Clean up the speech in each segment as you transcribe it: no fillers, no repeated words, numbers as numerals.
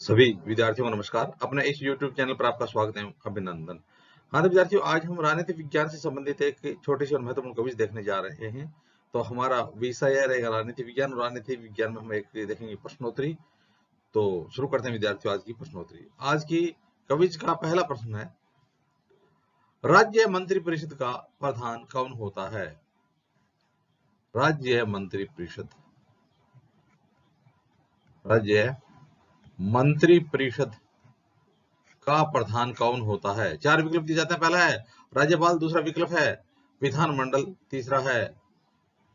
सभी विद्यार्थियों को नमस्कार। अपने इस YouTube चैनल पर आपका स्वागत है, अभिनंदन। हाँ तो विद्यार्थियों, आज हम राजनीति विज्ञान से संबंधित एक छोटी सी और महत्वपूर्ण क्विज देखने जा रहे हैं। तो हमारा विषय रहेगा राजनीति विज्ञान, और राजनीति विज्ञान में हम एक देखेंगे प्रश्नोत्तरी। तो शुरू करते हैं विद्यार्थियों आज की प्रश्नोत्तरी। आज की क्विज का पहला प्रश्न है, राज्य मंत्रिपरिषद का प्रधान कौन होता है? राज्य मंत्रिपरिषद का प्रधान कौन होता है? चार विकल्प दिए जाते हैं। पहला है राज्यपाल, दूसरा विकल्प है विधानमंडल, तीसरा है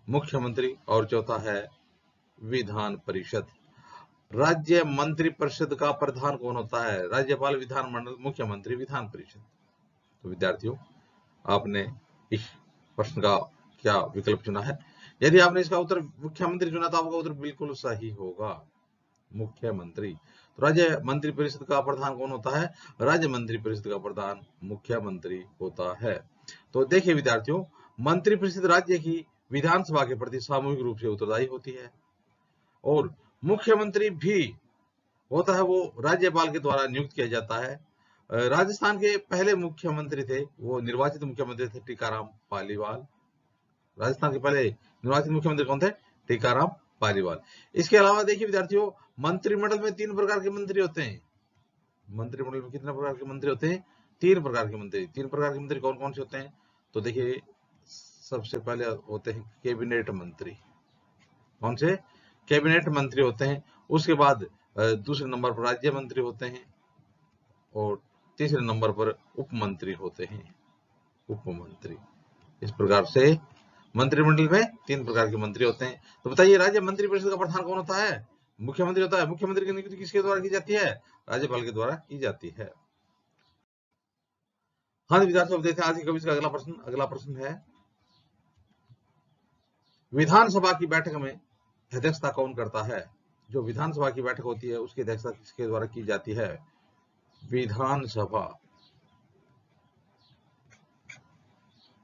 मुख्यमंत्री और चौथा है विधान परिषद। राज्य मंत्रिपरिषद का प्रधान कौन होता है? राज्यपाल, विधानमंडल, मुख्यमंत्री, विधान परिषद। तो विद्यार्थियों, आपने इस प्रश्न का क्या विकल्प चुना है? यदि आपने इसका उत्तर मुख्यमंत्री चुना तो आपका उत्तर बिल्कुल सही होगा, मुख्यमंत्री। तो राज्य मंत्रिपरिषद का प्रधान कौन होता है? राज्य मंत्रिपरिषद का प्रधान मुख्यमंत्री होता है। तो देखिए विद्यार्थियों, मंत्रिपरिषद राज्य की विधानसभा के प्रति सामूहिक रूप से उत्तरदायी होती है, और मुख्यमंत्री भी होता है, वो राज्यपाल के द्वारा नियुक्त किया जाता है। राजस्थान के पहले मुख्यमंत्री थे, वो निर्वाचित मुख्यमंत्री थे टीकाराम पालीवाल। राजस्थान के पहले निर्वाचित मुख्यमंत्री कौन थे? टीकाराम पालीवाल। इसके अलावा देखिए विद्यार्थियों, मंत्रिमंडल में 3 प्रकार के मंत्री होते हैं। मंत्रिमंडल में कितने प्रकार के मंत्री होते हैं? 3 प्रकार के मंत्री। 3 प्रकार के मंत्री कौन कौन से होते हैं? तो देखिए, सबसे पहले होते हैं कैबिनेट मंत्री। कौन से? कैबिनेट मंत्री होते हैं। उसके बाद दूसरे नंबर पर राज्य मंत्री होते हैं, और तीसरे नंबर पर उप मंत्री होते हैं, उप मंत्री। इस प्रकार से मंत्रिमंडल में 3 प्रकार के मंत्री होते हैं। तो बताइए, राज्य मंत्रिपरिषद का प्रधान कौन होता है? मुख्यमंत्री होता है। मुख्यमंत्री की नियुक्ति किसके द्वारा की जाती है? राज्यपाल के द्वारा की जाती है। हाँ विद्यार्थियों, अब देखते हैं आज की क्विज का अगला प्रश्न। अगला प्रश्न है, विधानसभा की बैठक में अध्यक्षता कौन करता है? जो विधानसभा की बैठक होती है उसकी अध्यक्षता किसके द्वारा की जाती है? विधानसभा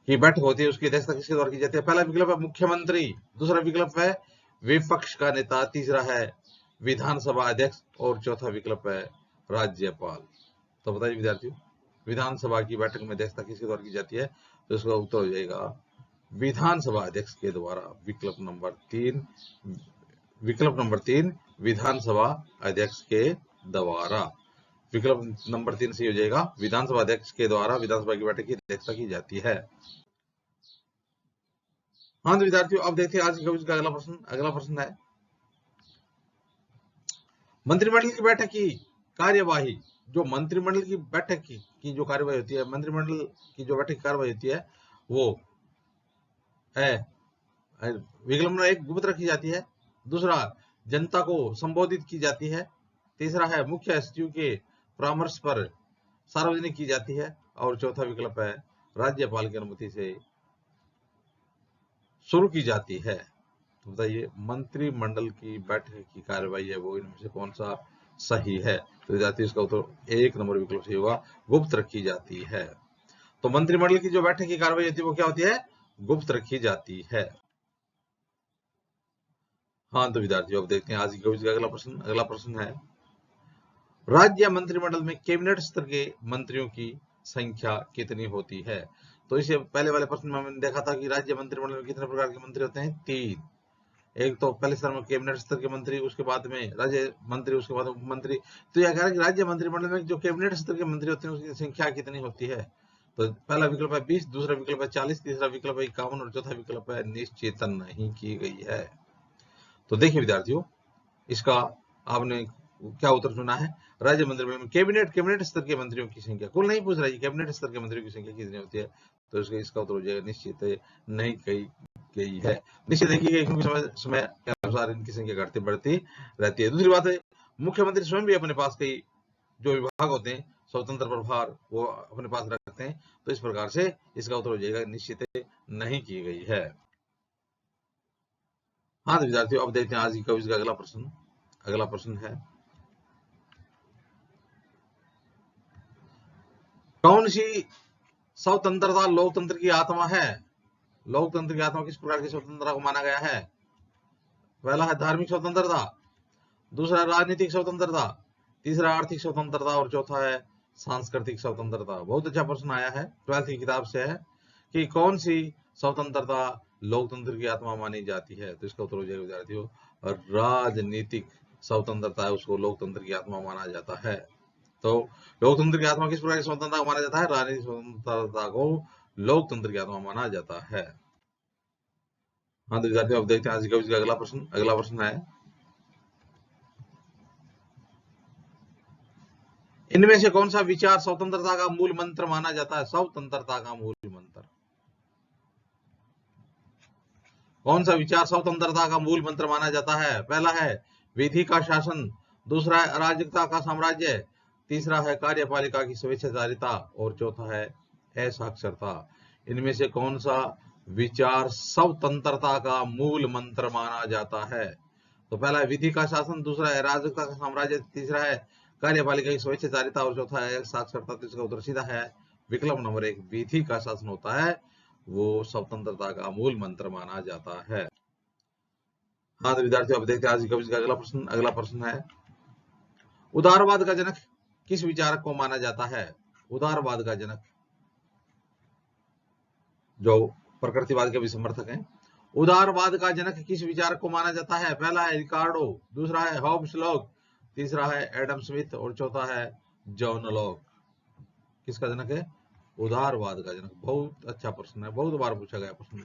की बैठक होती है, उसकी अध्यक्षता किसके द्वारा की जाती है? पहला विकल्प है मुख्यमंत्री, दूसरा विकल्प है विपक्ष का नेता, तीसरा है विधानसभा अध्यक्ष, और चौथा विकल्प है राज्यपाल। तो बताइए विद्यार्थियों, विधानसभा की बैठक में अध्यक्षता किसके द्वारा की जाती है? तो इसका उत्तर हो जाएगा विधानसभा अध्यक्ष के द्वारा। विकल्प नंबर 3 विधानसभा अध्यक्ष के द्वारा। विकल्प नंबर 3 से हो जाएगा, विधानसभा अध्यक्ष के द्वारा विधानसभा की बैठक की अध्यक्षता की जाती है। हाँ तो विद्यार्थियों, अब देखते हैं आज की क्विज का अगला प्रश्न। अगला प्रश्न है, मंत्रिमंडल की बैठक की कार्यवाही, जो मंत्रिमंडल की बैठक की जो कार्यवाही होती है, मंत्रिमंडल की जो बैठक की कार्यवाही होती है, वो है विकल्प नंबर 1 गुप्त रखी जाती है, दूसरा जनता को संबोधित की जाती है, तीसरा है मुख्य सचिव के परामर्श पर सार्वजनिक की जाती है, और चौथा विकल्प है राज्यपाल की अनुमति से शुरू की जाती है। तो बताइए, मंत्रिमंडल की बैठक की कार्यवाही है वो इनमें से कौन सा सही है? तो विद्यार्थी, इसका उत्तर 1 नंबर विकल्प सही होगा, गुप्त रखी जाती है। तो मंत्रिमंडल की जो बैठक की कार्यवाही होती है वो क्या होती है? गुप्त रखी जाती है। हाँ तो विद्यार्थियों, अब देखते हैं आज की क्विज का अगला प्रश्न। अगला प्रश्न है, राज्य मंत्रिमंडल में कैबिनेट स्तर के मंत्रियों की संख्या कितनी होती है? तो इससे पहले वाले प्रश्न में हमने देखा था कि राज्य मंत्रिमंडल में कितने प्रकार के मंत्री होते हैं? 3। एक तो पहले स्तर में कैबिनेट स्तर के मंत्री, उसके बाद में राज्य मंत्री, उसके बाद मुख्यमंत्री। तो यह कह रहा है कि राज्य मंत्रिमंडल में जो कैबिनेट स्तर के मंत्री होते हैं उसकी संख्या कितनी होती है? तो पहला विकल्प है 20, दूसरा विकल्प है 40, तीसरा विकल्प है 51, और चौथा विकल्प है निश्चित नहीं की गई है। तो देखिए विद्यार्थियों, इसका आपने क्या उत्तर चुना है? राज्य मंत्रिमंडल में कैबिनेट स्तर के मंत्रियों की संख्या, कुल नहीं पूछ रहा है, कैबिनेट स्तर के मंत्रियों की संख्या कितनी होती है? तो इसका उत्तर हो जाएगा निश्चित नहीं कही गई है। निश्चित नहीं की गई क्योंकि समय के अनुसार इनकी संख्या घटती बढ़ती रहती है। दूसरी बात है, मुख्यमंत्री स्वयं भी अपने पास कई जो विभाग होते हैं, स्वतंत्र प्रभार, वो अपने पास रखते हैं। तो इस प्रकार से इसका उत्तर हो जाएगा निश्चित नहीं की गई है। हाँ तो विद्यार्थियों, अब देखते हैं आज की क्विज का अगला प्रश्न। अगला प्रश्न है, कौन सी स्वतंत्रता लोकतंत्र की आत्मा है? लोकतंत्र की आत्मा किस प्रकार की स्वतंत्रता को माना गया है? पहला है धार्मिक स्वतंत्रता, दूसरा राजनीतिक स्वतंत्रता, तीसरा आर्थिक स्वतंत्रता और चौथा है सांस्कृतिक स्वतंत्रता। बहुत अच्छा प्रश्न आया है, 12th की किताब से है कि कौन सी स्वतंत्रता लोकतंत्र की आत्मा मानी जाती है। तो इसका उत्तर हो जाएगा विद्यार्थियों, राजनीतिक स्वतंत्रता है उसको लोकतंत्र की आत्मा माना जाता है। तो लोकतंत्र की आत्मा किस प्रकार की स्वतंत्रता को माना जाता है? राजनीतिक स्वतंत्रता को लोकतंत्र की आत्मा माना जाता है। हाँ तो विद्यार्थियों अब देखते हैं आज का अगला प्रश्न। अगला प्रश्न है, इनमें से कौन सा विचार स्वतंत्रता का मूल मंत्र माना जाता है? स्वतंत्रता का मूल मंत्र कौन सा विचार स्वतंत्रता का मूल मंत्र माना जाता है? पहला है विधि का शासन, दूसरा है अराजकता का साम्राज्य, तीसरा है कार्यपालिका की स्वेच्छाचारिता और चौथा है असाक्षरता। इनमें से कौन सा विचार स्वतंत्रता का मूल मंत्र माना जाता है? तो पहला है विधि का शासन, दूसरा है अराजकता का साम्राज्य, तीसरा है कार्यपालिका की स्वेच्छाचारिता और चौथा है साक्षरता। तो इसका उत्तर सीधा है विकल्प नंबर 1, विधि का शासन होता है वो स्वतंत्रता का मूल मंत्र माना जाता है। हाँ तो विद्यार्थियों अब देखते हैं आज का अगला प्रश्न। अगला प्रश्न है, उदारवाद का जनक किस विचारक को माना जाता है? उदारवाद का जनक, जो प्रकृतिवाद के भी समर्थक हैं, उदारवाद का जनक किस विचारक को माना जाता है? पहला है रिकार्डो, दूसरा है हॉब्स लॉक, तीसरा है एडम स्मिथ और चौथा है जॉन लॉक। किसका जनक है? उदारवाद का जनक। बहुत अच्छा प्रश्न है, बहुत बार पूछा गया प्रश्न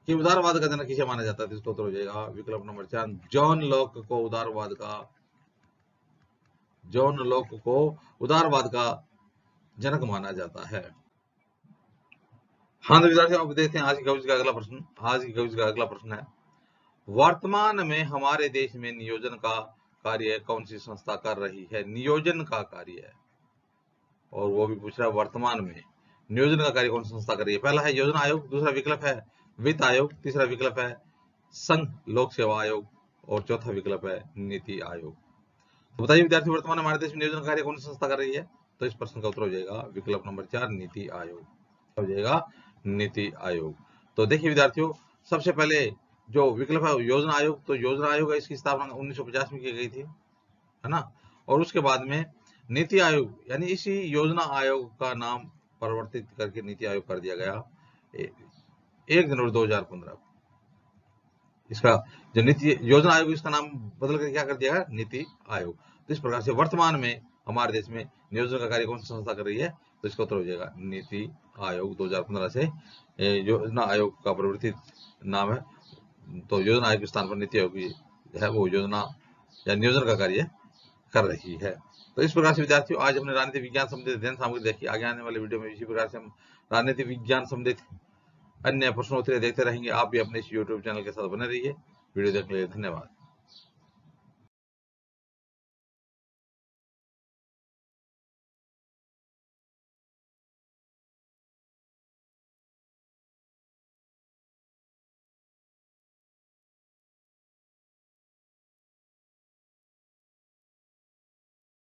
कि उदारवाद का जनक किसे माना जाता है। तो इसका उत्तर हो जाएगा विकल्प नंबर 4, जॉन लॉक को उदारवाद का जनक माना जाता है। हाँ तो विद्यार्थियों अब देखते हैं आज की कविता का अगला प्रश्न। आज की कविता का अगला प्रश्न है, वर्तमान में हमारे देश में नियोजन का कार्य कौन सी संस्था कर रही है? नियोजन का कार्य है, और वो भी पूछ रहा है वर्तमान में नियोजन का कार्य कौन सी संस्था कर रही है। पहला है योजना आयोग, दूसरा विकल्प है वित्त आयोग, तीसरा विकल्प है संघ लोक सेवा आयोग और चौथा विकल्प है नीति आयोग। तो बताइए विद्यार्थी, वर्तमान में हमारे देश में नियोजन कार्य कौन सी संस्था कर रही है? तो इस प्रश्न का उत्तर हो जाएगा विकल्प नंबर 4, नीति आयोग। हो जाएगा नीति आयोग। तो देखिए विद्यार्थियों, सबसे पहले जो विकल्प है योजना आयोग, तो योजना आयोग है इसकी स्थापना 1950 में की गई थी, है ना। और उसके बाद में नीति आयोग, यानी इसी योजना आयोग का नाम परिवर्तित करके नीति आयोग कर दिया गया 1 जनवरी 2015। इसका जो नीति योजना आयोग, इसका नाम बदल कर क्या कर दिया गया? नीति आयोग। तो इस प्रकार से वर्तमान में हमारे देश में नियोजन का कार्य कौन सी संस्था कर रही है? तो इसका उत्तर हो जाएगा नीति आयोग। 2015 से योजना आयोग का परिवर्तित नाम है, तो योजना आयोग के स्थान पर नीति आयोग है वो योजना या नियोजन का कार्य कर रही है। तो इस प्रकार से विद्यार्थियों आज हमने राजनीति विज्ञान संबंधित अध्ययन सामग्री देखी। आगे आने वाले वीडियो में इसी प्रकार से हम राजनीति विज्ञान संबंधित अन्य प्रश्नोत्तरी देखते रहेंगे। आप भी अपने इस YouTube चैनल के साथ बने रहिए। वीडियो देखने के लिए धन्यवाद।